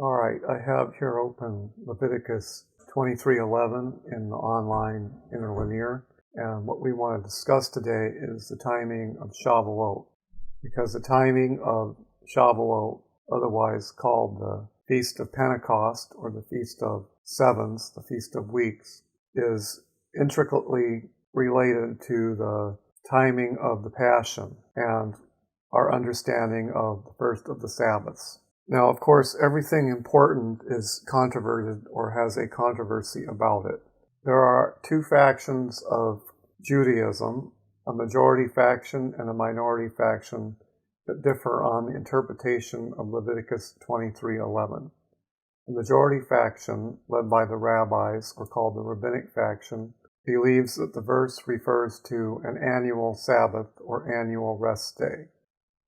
All right, I have here open Leviticus 23:11 in the online interlinear, and what we want to discuss today is the timing of Shavuot, because the timing of Shavuot, otherwise called the Feast of Pentecost or the Feast of Sevens, the Feast of Weeks, is intricately related to the timing of the Passion and our understanding of the first of the Sabbaths. Now, of course, everything important is controverted or has a controversy about it. There are two factions of Judaism, a majority faction and a minority faction, that differ on the interpretation of Leviticus 23:11. The majority faction, led by the rabbis, or called the rabbinic faction, believes that the verse refers to an annual Sabbath or annual rest day.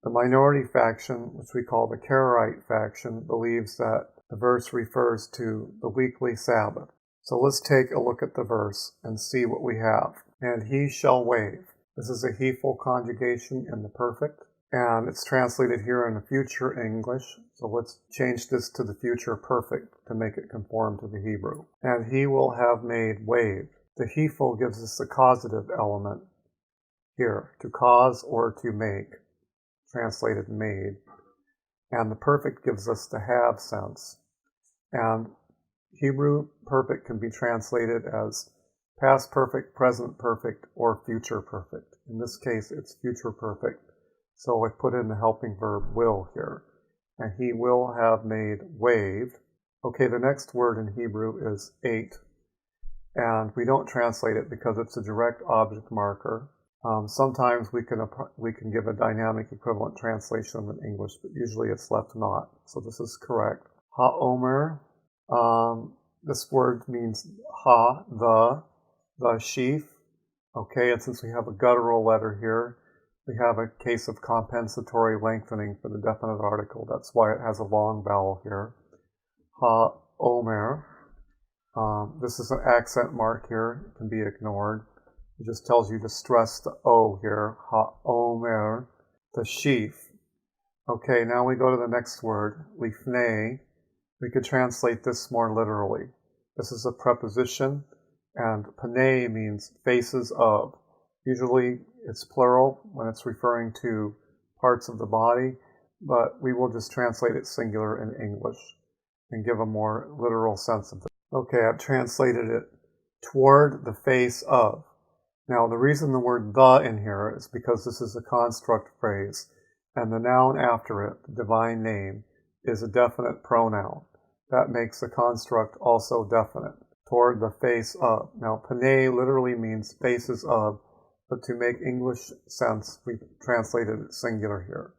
The minority faction, which we call the Karaite faction, believes that the verse refers to the weekly Sabbath. So let's take a look at the verse and see what we have. And he shall wave. This is a he-ful conjugation in the perfect, and it's translated here in the future English. So let's change this to the future perfect to make it conform to the Hebrew. And he will have made wave. The he-ful gives us the causative element here, to cause or to make, translated made, and the perfect gives us the have sense. And Hebrew perfect can be translated as past perfect, present perfect, or future perfect. In this case, it's future perfect. So I put in the helping verb will here. And he will have made wave. Okay, the next word in Hebrew is eight. And we don't translate it because it's a direct object marker. Sometimes we can give a dynamic equivalent translation in English, but usually it's left not. So this is correct. Ha-omer, this word means the sheaf. Okay, and since we have a guttural letter here, we have a case of compensatory lengthening for the definite article. That's why it has a long vowel here. Ha-omer. This is an accent mark here. It can be ignored. It just tells you to stress the O here. Ha-omer, the sheaf. Okay, now we go to the next word, lifnei. We could translate this more literally. This is a preposition, and panei means faces of. Usually it's plural when it's referring to parts of the body, but we will just translate it singular in English and give a more literal sense of it. Okay, I've translated it toward the face of. Now, the reason the word the in here is because this is a construct phrase, and the noun after it, the divine name, is a definite pronoun. That makes the construct also definite, toward the face of. Now, panei literally means faces of, but to make English sense, we translated it singular here.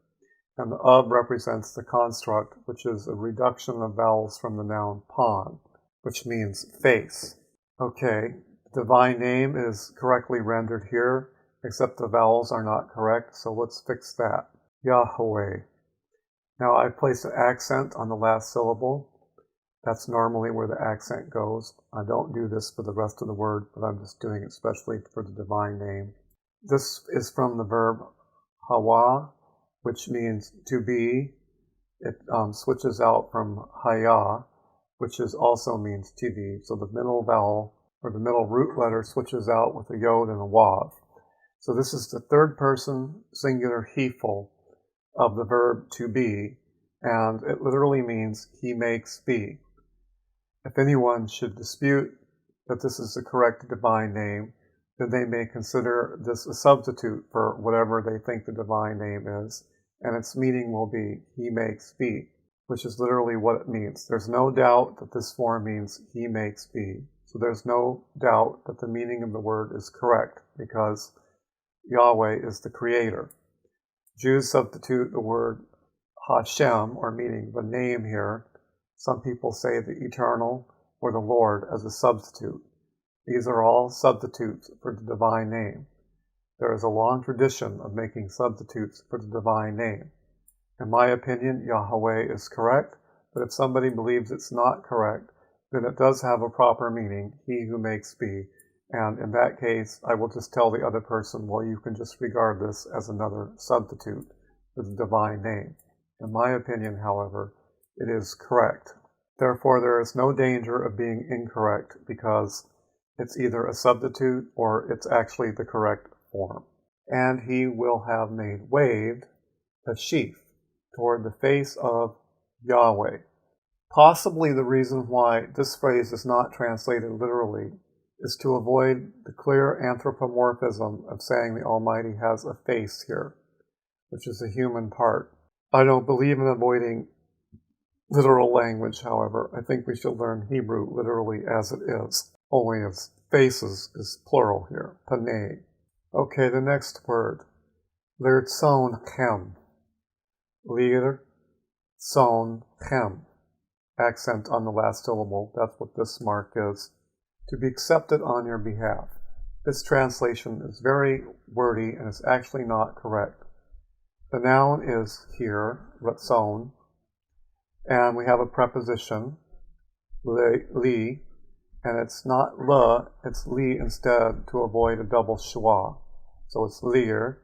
And the of represents the construct, which is a reduction of vowels from the noun pan, which means face. Okay. Divine name is correctly rendered here, except the vowels are not correct, so let's fix that. Yăhwēh. Now I've placed an accent on the last syllable. That's normally where the accent goes. I don't do this for the rest of the word, but I'm just doing it especially for the divine name. This is from the verb hawa, which means to be. It switches out from haya, which also means to be. So the middle vowel, or the middle root letter, switches out with a yod and a wav. So this is the third person singular he-ful of the verb to be, and it literally means he makes be. If anyone should dispute that this is the correct divine name, then they may consider this a substitute for whatever they think the divine name is, and its meaning will be he makes be, which is literally what it means. There's no doubt that this form means he makes be. So there's no doubt that the meaning of the word is correct, because Yahweh is the creator. Jews substitute the word Hashem, or meaning the name here. Some people say the eternal or the Lord as a substitute. These are all substitutes for the divine name. There is a long tradition of making substitutes for the divine name. In my opinion, Yahweh is correct, but if somebody believes it's not correct, then it does have a proper meaning, he who makes be, and in that case, I will just tell the other person, well, you can just regard this as another substitute for the divine name. In my opinion, however, it is correct. Therefore, there is no danger of being incorrect because it's either a substitute or it's actually the correct form. And he will have made waved a sheaf toward the face of Yahweh. Possibly the reason why this phrase is not translated literally is to avoid the clear anthropomorphism of saying the Almighty has a face here, which is a human part. I don't believe in avoiding literal language, however. I think we should learn Hebrew literally as it is, only as faces is plural here, panei. Okay, the next word, lirtzon-chem. Lir-tzon-chem. Accent on the last syllable, that's what this mark is. To be accepted on your behalf. This translation is very wordy and is actually not correct. The noun is here, ratzon, and we have a preposition, li, and it's not le, it's li instead to avoid a double schwa. So it's lir,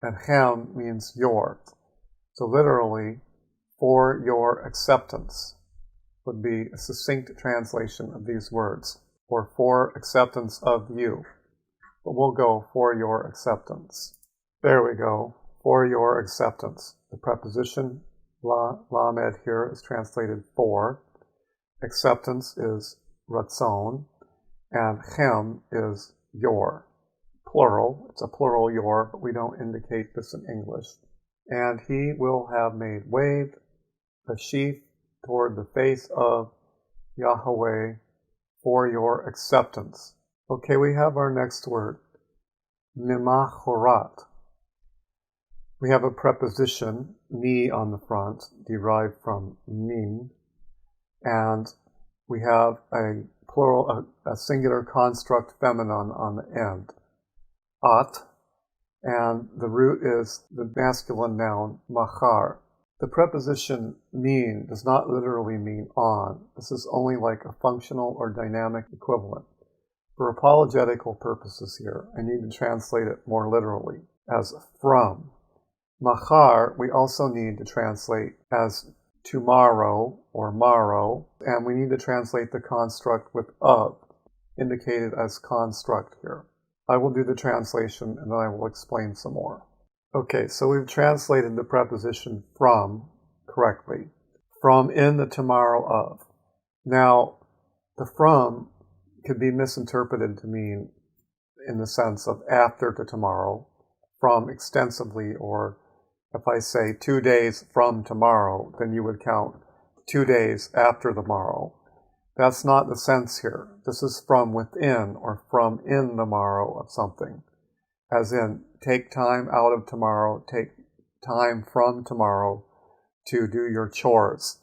and hem means your. So literally, for your acceptance would be a succinct translation of these words, or for acceptance of you. But we'll go for your acceptance. There we go, for your acceptance. The preposition lamed here is translated for. Acceptance is ratzon, and chem is your. Plural, it's a plural your, but we don't indicate this in English. And he will have made waved a sheaf toward the face of Yahweh for your acceptance. Okay, we have our next word, mimachorat. We have a preposition, mi, on the front, derived from min, and we have a plural, a singular construct feminine on the end, at, and the root is the masculine noun, machar. The preposition mean does not literally mean on. This is only like a functional or dynamic equivalent. For apologetical purposes here, I need to translate it more literally as from. Machar, we also need to translate as tomorrow or morrow, and we need to translate the construct with of, indicated as construct here. I will do the translation and then I will explain some more. Okay, so we've translated the preposition from correctly. From in the tomorrow of. Now, the from could be misinterpreted to mean in the sense of after to tomorrow, from extensively, or if I say 2 days from tomorrow, then you would count 2 days after the morrow. That's not the sense here. This is from within or from in the morrow of something. As in, take time out of tomorrow, take time from tomorrow to do your chores.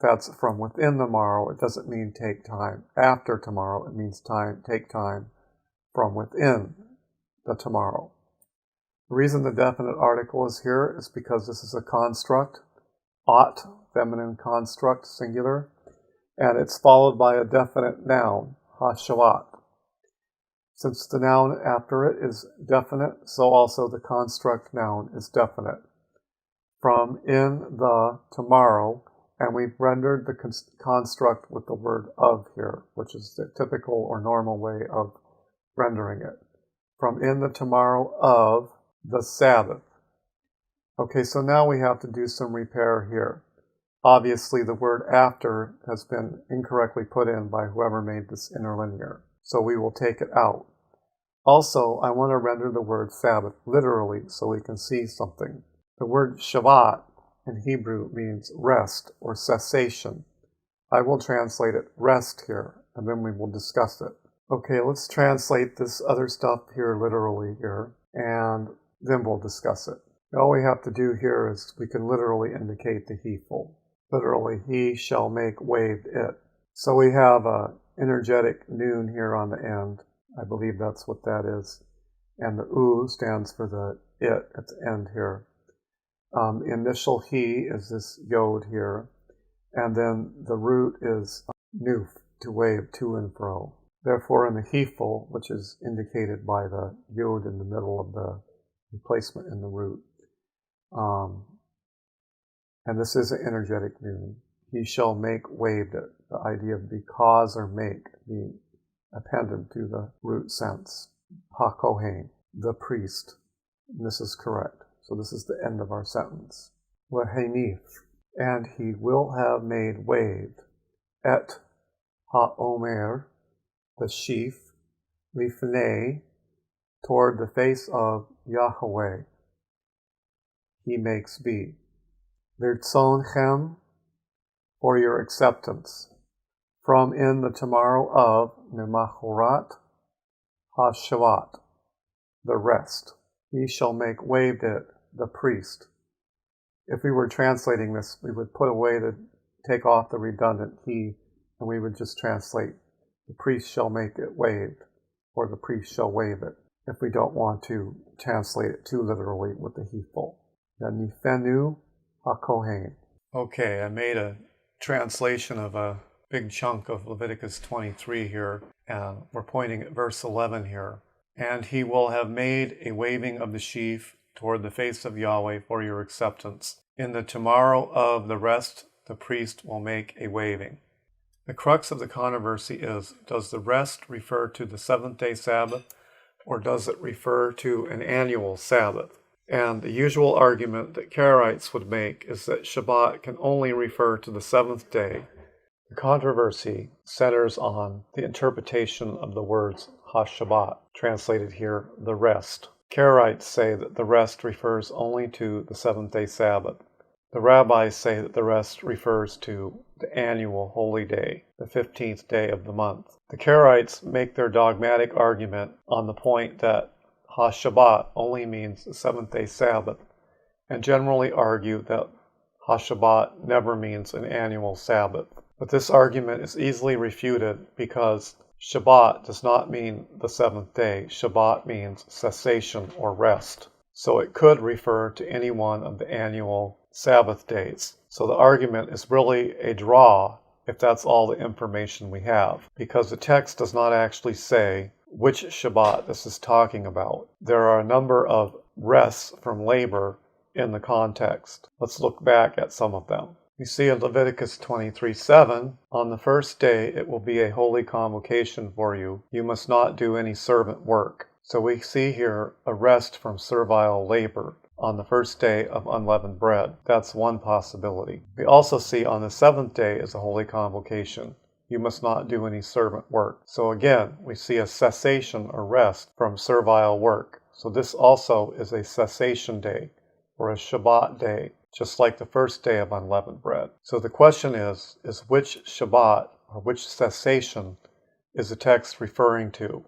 That's from within the morrow. It doesn't mean take time after tomorrow. It means take time from within the tomorrow. The reason the definite article is here is because this is a construct, ought, feminine construct, singular, and it's followed by a definite noun, ha-shavat. Since the noun after it is definite, so also the construct noun is definite. From in the tomorrow, and we've rendered the construct with the word of here, which is the typical or normal way of rendering it. From in the tomorrow of the Sabbath. Okay, so now we have to do some repair here. Obviously, the word after has been incorrectly put in by whoever made this interlinear, so we will take it out. Also, I want to render the word Sabbath literally so we can see something. The word Shabbat in Hebrew means rest or cessation. I will translate it rest here, and then we will discuss it. Okay, let's translate this other stuff here literally here, and then we'll discuss it. All we have to do here is we can literally indicate the he-ful. Literally, he shall make waved it. So we have a energetic noon here on the end. I believe that's what that is. And the u stands for the it at the end here. The initial he is this yod here. And then the root is nuf, to wave to and fro. Therefore, in the he-ful, which is indicated by the yod in the middle of the replacement in the root, and this is an energetic noon. he shall make waived it. The idea of because or make being appended to the root sense. Ha-kohen, the priest. And this is correct. So this is the end of our sentence. Lehenif, and he will have made waived. Et ha-omer, the sheaf. Lifnei, toward the face of Yăhwēh. He makes be. Lirtzonchem, for your acceptance. From in the tomorrow of Nemachorat ha-Shavuot, the rest. He shall make waived it, the priest. If we were translating this, we would put away take off the redundant he, and we would just translate, the priest shall make it waived, or the priest shall waive it, if we don't want to translate it too literally with the heful. Then nifenu ha-kohen. Okay, I made a translation of a big chunk of Leviticus 23 here, and we're pointing at verse 11 here. And he will have made a waving of the sheaf toward the face of Yahweh for your acceptance. In the tomorrow of the rest, the priest will make a waving. The crux of the controversy is, does the rest refer to the seventh-day Sabbath, or does it refer to an annual Sabbath? And the usual argument that Karaites would make is that Shabbat can only refer to the seventh day. The controversy centers on the interpretation of the words ha-Shabbat, translated here, the rest. Karaites say that the rest refers only to the seventh-day Sabbath. The rabbis say that the rest refers to the annual holy day, the 15th day of the month. The Karaites make their dogmatic argument on the point that ha-Shabbat only means the seventh-day Sabbath, and generally argue that ha-Shabbat never means an annual Sabbath. But this argument is easily refuted because Shabbat does not mean the seventh day. Shabbat means cessation or rest. So it could refer to any one of the annual Sabbath days. So the argument is really a draw if that's all the information we have, because the text does not actually say which Shabbat this is talking about. There are a number of rests from labor in the context. Let's look back at some of them. We see in Leviticus 23:7, on the first day it will be a holy convocation for you. You must not do any servant work. So we see here a rest from servile labor on the first day of unleavened bread. That's one possibility. We also see on the seventh day is a holy convocation. You must not do any servant work. So again, we see a cessation or rest from servile work. So this also is a cessation day or a Shabbat day, just like the first day of unleavened bread. So the question is which Shabbat or which cessation is the text referring to?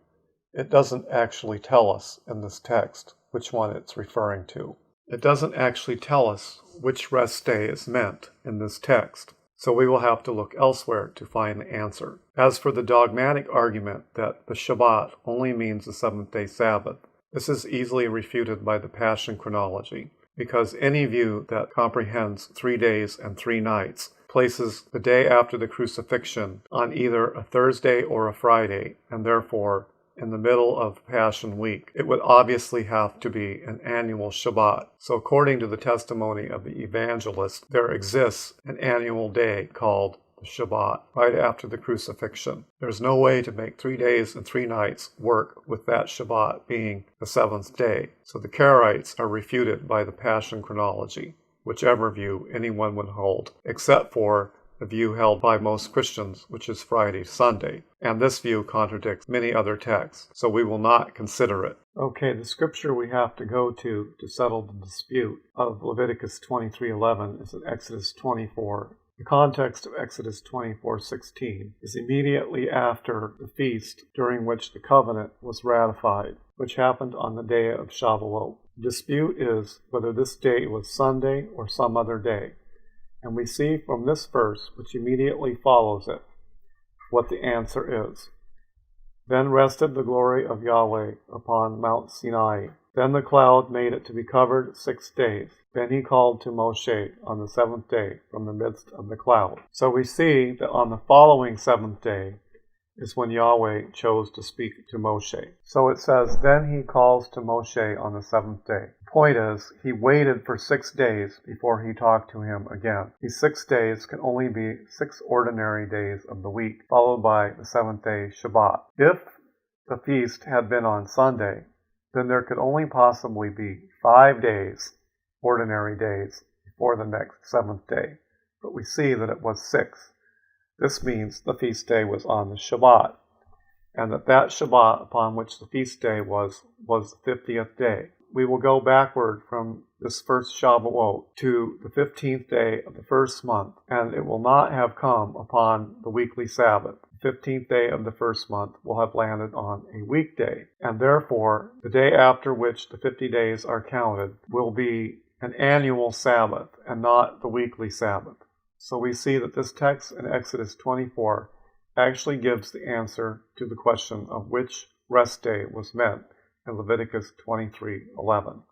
It doesn't actually tell us in this text which one it's referring to. It doesn't actually tell us which rest day is meant in this text. So we will have to look elsewhere to find the answer. As for the dogmatic argument that the Shabbat only means the seventh-day Sabbath, this is easily refuted by the Passion Chronology, because any view that comprehends 3 days and 3 nights places the day after the crucifixion on either a Thursday or a Friday, and therefore in the middle of Passion Week. It would obviously have to be an annual Shabbat. So according to the testimony of the evangelist, there exists an annual day called the Shabbat right after the crucifixion. There's no way to make 3 days and 3 nights work with that Shabbat being the 7th day. So the Karaites are refuted by the Passion Chronology, whichever view anyone would hold, except for the view held by most Christians, which is Friday, Sunday. And this view contradicts many other texts, so we will not consider it. Okay, the scripture we have to go to settle the dispute of Leviticus 23:11 is in Exodus 24. The context of Exodus 24:16 is immediately after the feast during which the covenant was ratified, which happened on the day of Shavuot. The dispute is whether this day was Sunday or some other day. And we see from this verse, which immediately follows it, what the answer is. Then rested the glory of Yahweh upon Mount Sinai. Then the cloud made it to be covered 6 days. Then he called to Moshe on the 7th day from the midst of the cloud. So we see that on the following 7th day is when Yahweh chose to speak to Moshe. So it says, then he calls to Moshe on the 7th day. Point is, he waited for 6 days before he talked to him again. These 6 days can only be 6 ordinary days of the week, followed by the 7th day Shabbat. If the feast had been on Sunday, then there could only possibly be 5 days, ordinary days, before the next 7th day. But we see that it was 6. This means the feast day was on the Shabbat, and that Shabbat upon which the feast day was the 50th day. We will go backward from this first Shavuot to the 15th day of the first month, and it will not have come upon the weekly Sabbath. The 15th day of the first month will have landed on a weekday, and therefore the day after which the 50 days are counted will be an annual Sabbath and not the weekly Sabbath. So we see that this text in Exodus 24 actually gives the answer to the question of which rest day was meant in Leviticus 23:11.